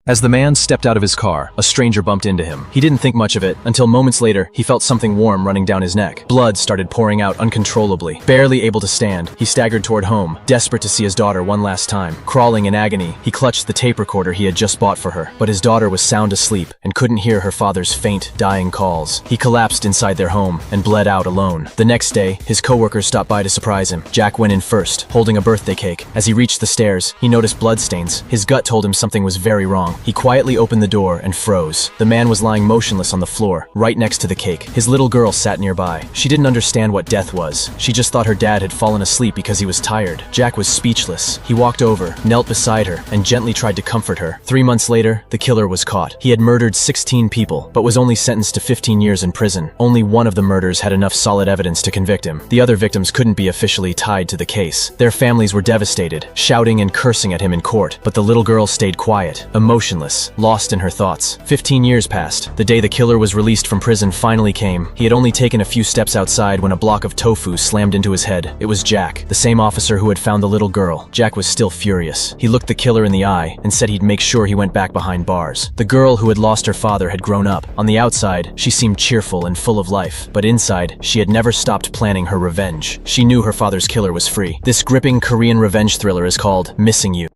As the man stepped out of his car, a stranger bumped into him. He didn't think much of it, until moments later, he felt something warm running down his neck. Blood started pouring out uncontrollably. Barely able to stand, he staggered toward home, desperate to see his daughter one last time. Crawling in agony, he clutched the tape recorder he had just bought for her. But his daughter was sound asleep and couldn't hear her father's faint, dying calls. He collapsed inside their home and bled out alone. The next day, his coworkers stopped by to surprise him. Jack went in first, holding a birthday cake. As he reached the stairs, he noticed bloodstains. His gut told him something was very wrong. He quietly opened the door and froze. The man was lying motionless on the floor, right next to the cake. His little girl sat nearby. She didn't understand what death was. She just thought her dad had fallen asleep because he was tired. Jack was speechless. He walked over, knelt beside her, and gently tried to comfort her. 3 months later, the killer was caught. He had murdered 16 people, but was only sentenced to 15 years in prison. Only one of the murders had enough solid evidence to convict him. The other victims couldn't be officially tied to the case. Their families were devastated, shouting and cursing at him in court, but the little girl stayed quiet, emotionless, lost in her thoughts. 15 years passed. The day the killer was released from prison finally came. He had only taken a few steps outside when a block of tofu slammed into his head. It was Jack, the same officer who had found the little girl. Jack was still furious. He looked the killer in the eye and said he'd make sure he went back behind bars. The girl who had lost her father had grown up. On the outside, she seemed cheerful and full of life, but inside, she had never stopped planning her revenge. She knew her father's killer was free. This gripping Korean revenge thriller is called Missing You.